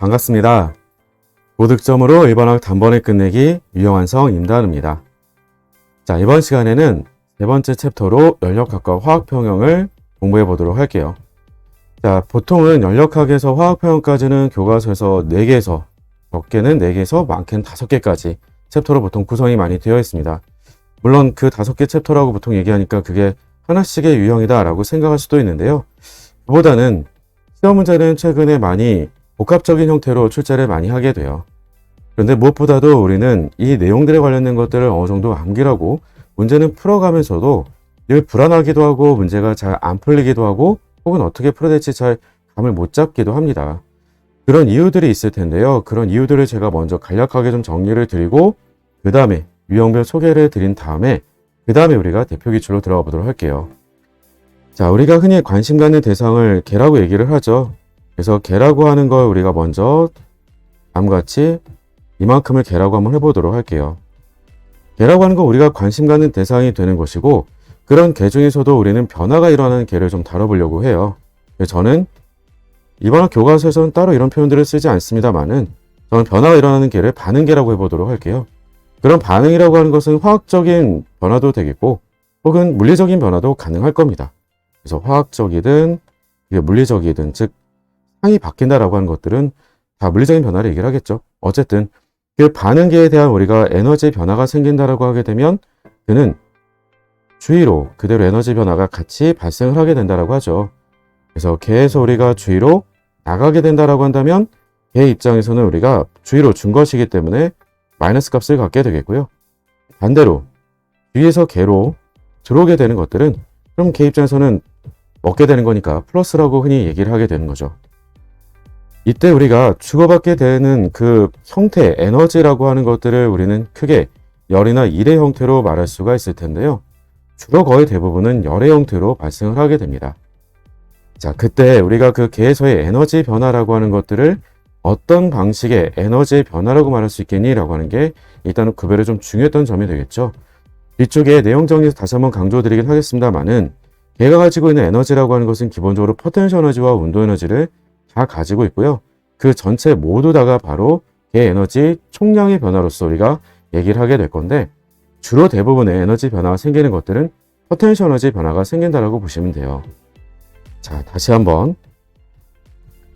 반갑습니다. 고득점으로 1번학 단번에 끝내기 유형완성 임다은입니다. 자, 이번 시간에는 세 번째 챕터로 연력학과 화학평형을 공부해 보도록 할게요. 자, 보통은 연력학에서 화학평형까지는 교과서에서 4개에서 적게는 4개에서 많게는 5개까지 챕터로 보통 구성이 많이 되어 있습니다. 물론 그 5개 챕터라고 보통 얘기하니까 그게 하나씩의 유형이다 라고 생각할 수도 있는데요. 그보다는 시험 문제는 최근에 많이 복합적인 형태로 출제를 많이 하게 돼요. 그런데 무엇보다도 우리는 이 내용들에 관련된 것들을 어느 정도 암기를 하고 문제는 풀어가면서도 늘 불안하기도 하고 문제가 잘 안 풀리기도 하고 혹은 어떻게 풀어야 될지 잘 감을 못 잡기도 합니다. 그런 이유들이 있을 텐데요. 그런 이유들을 제가 먼저 간략하게 좀 정리를 드리고 그 다음에 유형별 소개를 드린 다음에 그 다음에 우리가 대표 기출로 들어가 보도록 할게요. 자, 우리가 흔히 관심 갖는 대상을 개라고 얘기를 하죠. 그래서 개라고 하는 걸 우리가 먼저 다음과 같이 이만큼을 개라고 한번 해보도록 할게요. 개라고 하는 건 우리가 관심 갖는 대상이 되는 것이고 그런 개 중에서도 우리는 변화가 일어나는 개를 좀 다뤄보려고 해요. 저는 이번 교과서에서는 따로 이런 표현들을 쓰지 않습니다만은 저는 변화가 일어나는 개를 반응개라고 해보도록 할게요. 그런 반응이라고 하는 것은 화학적인 변화도 되겠고 혹은 물리적인 변화도 가능할 겁니다. 그래서 화학적이든 물리적이든 즉 상이 바뀐다라고 하는 것들은 다 물리적인 변화를 얘기를 하겠죠. 어쨌든 그 반응계에 대한 우리가 에너지 변화가 생긴다라고 하게 되면 그는 주위로 그대로 에너지 변화가 같이 발생을 하게 된다라고 하죠. 그래서 개에서 우리가 주위로 나가게 된다라고 한다면 개 입장에서는 우리가 주위로 준 것이기 때문에 마이너스 값을 갖게 되겠고요. 반대로 주위에서 개로 들어오게 되는 것들은 그럼 개 입장에서는 얻게 되는 거니까 플러스라고 흔히 얘기를 하게 되는 거죠. 이때 우리가 주고받게 되는 그 형태, 에너지라고 하는 것들을 우리는 크게 열이나 일의 형태로 말할 수가 있을 텐데요. 주로 거의 대부분은 열의 형태로 발생을 하게 됩니다. 자, 그때 우리가 그 개에서의 에너지 변화라고 하는 것들을 어떤 방식의 에너지의 변화라고 말할 수 있겠니? 라고 하는 게 일단은 구별이 좀 중요했던 점이 되겠죠. 뒤쪽에 내용 정리에서 다시 한번 강조드리긴 하겠습니다만은 개가 가지고 있는 에너지라고 하는 것은 기본적으로 포텐셜 에너지와 운동 에너지를 다 가지고 있고요. 그 전체 모두 다가 바로 개 에너지 총량의 변화로서 우리가 얘기를 하게 될 건데 주로 대부분의 에너지 변화가 생기는 것들은 포텐셜 에너지 변화가 생긴다라고 보시면 돼요. 자, 다시 한번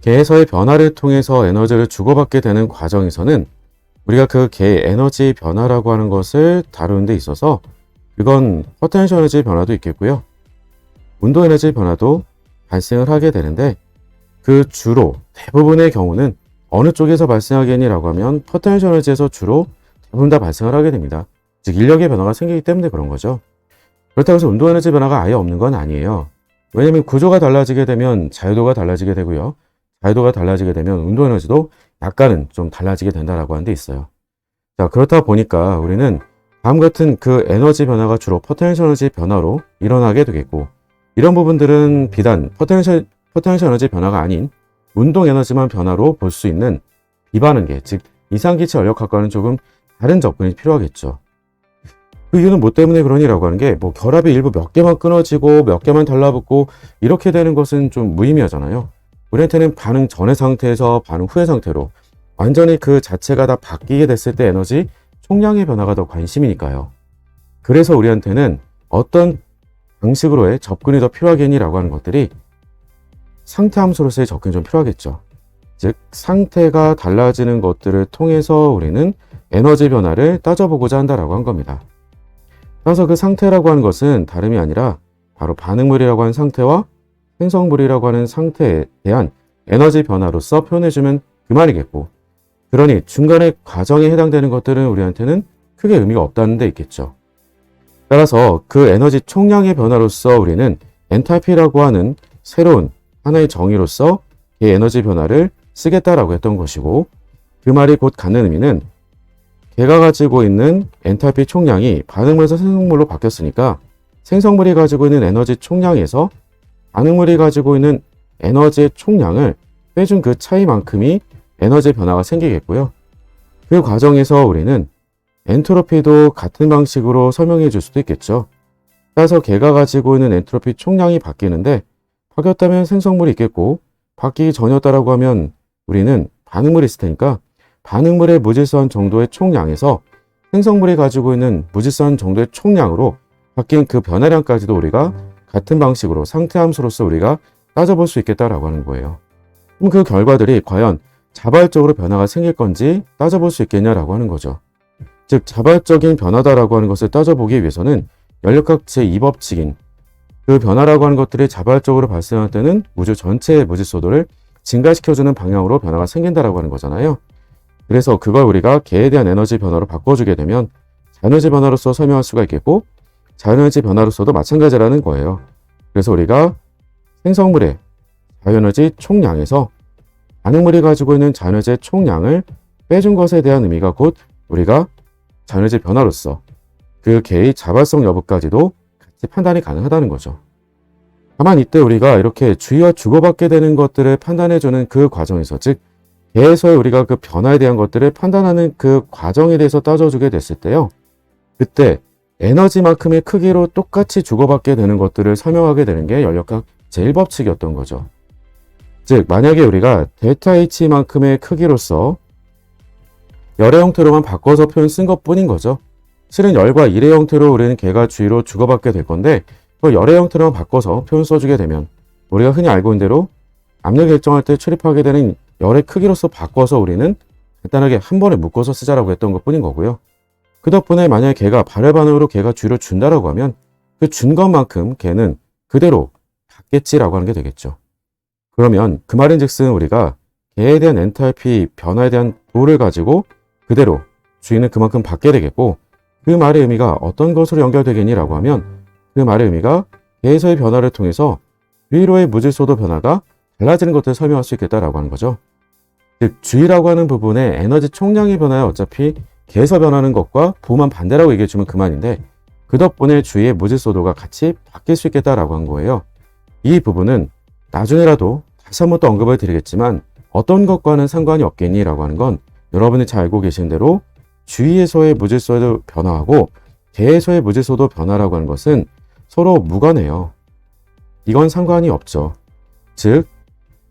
개에서의 변화를 통해서 에너지를 주고받게 되는 과정에서는 우리가 그 개의 에너지 변화라고 하는 것을 다루는 데 있어서 그건 포텐셜 에너지 변화도 있겠고요. 운동 에너지 변화도 발생을 하게 되는데 그 주로 대부분의 경우는 어느 쪽에서 발생하겠니라고 하면 포텐셜 에너지에서 주로 대부분 다 발생을 하게 됩니다. 즉 인력의 변화가 생기기 때문에 그런 거죠. 그렇다고 해서 운동 에너지 변화가 아예 없는 건 아니에요. 왜냐하면 구조가 달라지게 되면 자유도가 달라지게 되고요. 자유도가 달라지게 되면 운동 에너지도 약간은 좀 달라지게 된다라고 하는 데 있어요. 자, 그렇다 보니까 우리는 다음 같은 그 에너지 변화가 주로 포텐셜 에너지 변화로 일어나게 되겠고 이런 부분들은 비단 포텐셜 에너지 변화가 아닌 운동 에너지만 변화로 볼 수 있는 비반응계, 즉 이상기체 연력학과는 조금 다른 접근이 필요하겠죠. 그 이유는 뭐 때문에 그러니라고 하는 게 뭐 결합이 일부 몇 개만 끊어지고 몇 개만 달라붙고 이렇게 되는 것은 좀 무의미하잖아요. 우리한테는 반응 전의 상태에서 반응 후의 상태로 완전히 그 자체가 다 바뀌게 됐을 때 에너지 총량의 변화가 더 관심이니까요. 그래서 우리한테는 어떤 방식으로의 접근이 더 필요하겠니라고 하는 것들이 상태 함수로서의 접근이 좀 필요하겠죠. 즉 상태가 달라지는 것들을 통해서 우리는 에너지 변화를 따져보고자 한다라고 한 겁니다. 따라서 그 상태라고 하는 것은 다름이 아니라 바로 반응물이라고 하는 상태와 생성물이라고 하는 상태에 대한 에너지 변화로서 표현해주면 그만이겠고 그러니 중간의 과정에 해당되는 것들은 우리한테는 크게 의미가 없다는 데 있겠죠. 따라서 그 에너지 총량의 변화로서 우리는 엔탈피라고 하는 새로운 하나의 정의로서 이 에너지 변화를 쓰겠다라고 했던 것이고 그 말이 곧 갖는 의미는 개가 가지고 있는 엔탈피 총량이 반응물에서 생성물로 바뀌었으니까 생성물이 가지고 있는 에너지 총량에서 반응물이 가지고 있는 에너지의 총량을 빼준 그 차이만큼이 에너지 변화가 생기겠고요. 그 과정에서 우리는 엔트로피도 같은 방식으로 설명해 줄 수도 있겠죠. 따라서 개가 가지고 있는 엔트로피 총량이 바뀌는데 바뀌었다면 생성물이 있겠고 바뀌기 전이었다라고 하면 우리는 반응물이 있을 테니까 반응물의 무질서한 정도의 총량에서 생성물이 가지고 있는 무질서한 정도의 총량으로 바뀐 그 변화량까지도 우리가 같은 방식으로 상태함수로서 우리가 따져볼 수 있겠다라고 하는 거예요. 그럼 그 결과들이 과연 자발적으로 변화가 생길 건지 따져볼 수 있겠냐라고 하는 거죠. 즉 자발적인 변화다라고 하는 것을 따져보기 위해서는 연력학 제2법칙인 그 변화라고 하는 것들이 자발적으로 발생할 때는 우주 전체의 무질서도를 증가시켜주는 방향으로 변화가 생긴다라고 하는 거잖아요. 그래서 그걸 우리가 개에 대한 에너지 변화로 바꿔주게 되면 자에너지 변화로서 설명할 수가 있겠고 자에너지 변화로서도 마찬가지라는 거예요. 그래서 우리가 생성물의 자에너지 총량에서 반응물이 가지고 있는 자에너지의 총량을 빼준 것에 대한 의미가 곧 우리가 자에너지 변화로서 그 개의 자발성 여부까지도 같이 판단이 가능하다는 거죠. 다만 이때 우리가 이렇게 주의와 주고받게 되는 것들을 판단해주는 그 과정에서 즉 개에서의 우리가 그 변화에 대한 것들을 판단하는 그 과정에 대해서 따져주게 됐을 때요. 그때 에너지만큼의 크기로 똑같이 주고받게 되는 것들을 설명하게 되는 게 연력학 제1법칙이었던 거죠. 즉 만약에 우리가 델타 H만큼의 크기로서 열의 형태로만 바꿔서 표현 쓴 것뿐인 거죠. 실은 열과 일의 형태로 우리는 개가 주위로 주고받게 될 건데 그 열의 형태로만 바꿔서 표현 써주게 되면 우리가 흔히 알고 있는 대로 압력 일정할 때 출입하게 되는 열의 크기로서 바꿔서 우리는 간단하게 한 번에 묶어서 쓰자라고 했던 것뿐인 거고요. 그 덕분에 만약에 개가 발열 반응으로 개가 주위로 준다라고 하면 그 준 것만큼 개는 그대로 받겠지라고 하는 게 되겠죠. 그러면 그 말인즉슨 우리가 개에 대한 엔탈피 변화에 대한 도를 가지고 그대로 주인은 그만큼 받게 되겠고 그 말의 의미가 어떤 것으로 연결되겠니라고 하면 그 말의 의미가 개에서의 변화를 통해서 주위로의 무질서도 변화가 달라지는 것들을 설명할 수 있겠다라고 하는 거죠. 즉 주위라고 하는 부분에 에너지 총량의 변화에 어차피 개에서 변하는 것과 부만 반대라고 얘기해주면 그만인데 그 덕분에 주위의 무질서도가 같이 바뀔 수 있겠다라고 한 거예요. 이 부분은 나중에라도 다시 한 번 더 언급을 드리겠지만 어떤 것과는 상관이 없겠니라고 하는 건 여러분이 잘 알고 계신 대로 주위에서의 무질서도 변화하고 개에서의 무질서도 변화라고 하는 것은 서로 무관해요. 이건 상관이 없죠. 즉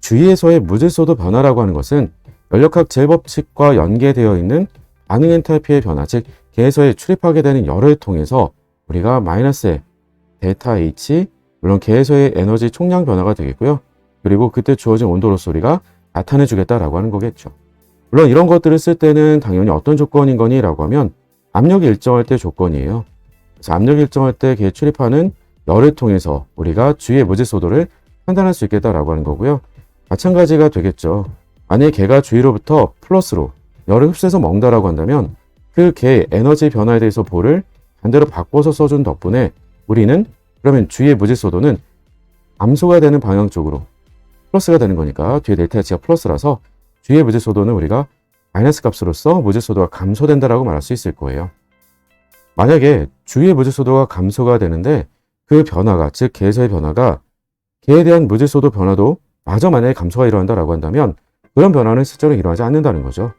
주위에서의 무질서도 변화라고 하는 것은 연력학 제1법칙과 연계되어 있는 반응 엔탈피의 변화, 즉 개에서의 출입하게 되는 열을 통해서 우리가 마이너스의 델타 H, 물론 개에서의 에너지 총량 변화가 되겠고요. 그리고 그때 주어진 온도로서 우리가 나타내 주겠다라고 하는 거겠죠. 물론 이런 것들을 쓸 때는 당연히 어떤 조건인 거니? 라고 하면 압력이 일정할 때 조건이에요. 그래서 압력이 일정할 때 개에 출입하는 열을 통해서 우리가 주위의 무질서도를 판단할 수 있겠다라고 하는 거고요. 마찬가지가 되겠죠. 만약에 개가 주위로부터 플러스로 열을 흡수해서 먹는다라고 한다면 그 개의 에너지 변화에 대해서 보를 반대로 바꿔서 써준 덕분에 우리는 그러면 주위의 무질서도는 감소가 되는 방향 쪽으로 플러스가 되는 거니까 뒤에 델타 H가 플러스라서 주위의 무질서도는 우리가 마이너스 값으로서 무질서도가 감소된다라고 말할 수 있을 거예요. 만약에 주위의 무질서도가 감소가 되는데 그 변화가 즉 개에서의 변화가 개에 대한 무질서도 변화도 마저 만약에 감소가 일어난다라고 한다면 그런 변화는 실제로 일어나지 않는다는 거죠.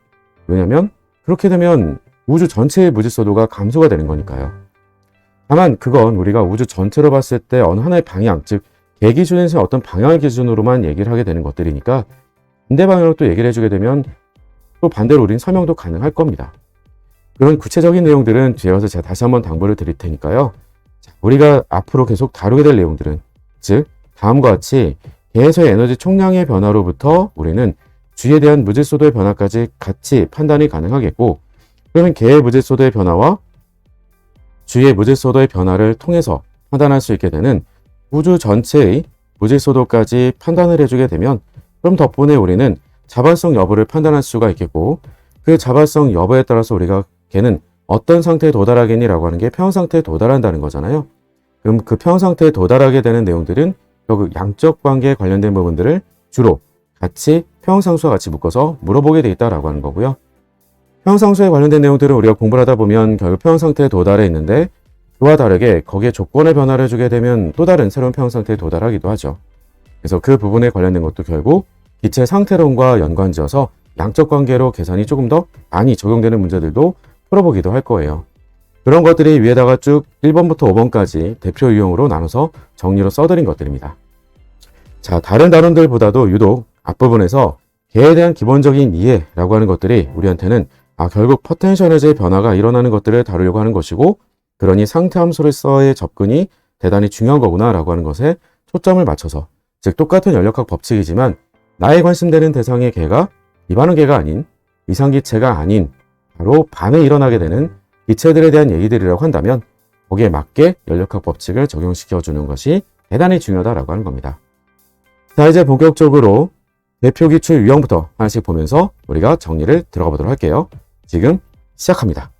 왜냐하면 그렇게 되면 우주 전체의 무질서도가 감소가 되는 거니까요. 다만 그건 우리가 우주 전체로 봤을 때 어느 하나의 방향, 즉 개 기준에서 어떤 방향을 기준으로만 얘기를 하게 되는 것들이니까 반대 방향으로 또 얘기를 해주게 되면 또 반대로 우리는 설명도 가능할 겁니다. 그런 구체적인 내용들은 뒤에 와서 제가 다시 한번 당부를 드릴 테니까요. 자, 우리가 앞으로 계속 다루게 될 내용들은 즉 다음과 같이 개에서의 에너지 총량의 변화로부터 우리는 주위에 대한 무질서도의 변화까지 같이 판단이 가능하겠고 그러면 개의 무질서도의 변화와 주위의 무질서도의 변화를 통해서 판단할 수 있게 되는 우주 전체의 무질서도까지 판단을 해주게 되면 그럼 덕분에 우리는 자발성 여부를 판단할 수가 있겠고 그 자발성 여부에 따라서 우리가 개는 어떤 상태에 도달하겠니라고 하는 게 평형 상태에 도달한다는 거잖아요. 그럼 그 평형 상태에 도달하게 되는 내용들은 결국 양적 관계에 관련된 부분들을 주로 같이 평형상수와 같이 묶어서 물어보게 돼 있다라고 하는 거고요. 평형상수에 관련된 내용들은 우리가 공부를 하다 보면 결국 평형 상태에 도달해 있는데 그와 다르게 거기에 조건의 변화를 주게 되면 또 다른 새로운 평형 상태에 도달하기도 하죠. 그래서 그 부분에 관련된 것도 결국 기체 상태론과 연관지어서 양적 관계로 계산이 조금 더 많이 적용되는 문제들도 풀어보기도 할 거예요. 그런 것들이 위에다가 쭉 1번부터 5번까지 대표 유형으로 나눠서 정리로 써드린 것들입니다. 자, 다른 단원들보다도 유독 앞부분에서 개에 대한 기본적인 이해라고 하는 것들이 우리한테는 결국 포텐셜 에너지의 변화가 일어나는 것들을 다루려고 하는 것이고, 그러니 상태함수로서의 접근이 대단히 중요한 거구나 라고 하는 것에 초점을 맞춰서, 즉 똑같은 연력학 법칙이지만 나의 관심되는 대상의 개가 비반응 개가 아닌, 이상기체가 아닌 바로 밤에 일어나게 되는 기체들에 대한 얘기들이라고 한다면 거기에 맞게 연력학 법칙을 적용시켜주는 것이 대단히 중요하다라고 하는 겁니다. 자, 이제 본격적으로 대표 기출 유형부터 하나씩 보면서 우리가 정리를 들어가 보도록 할게요. 지금 시작합니다.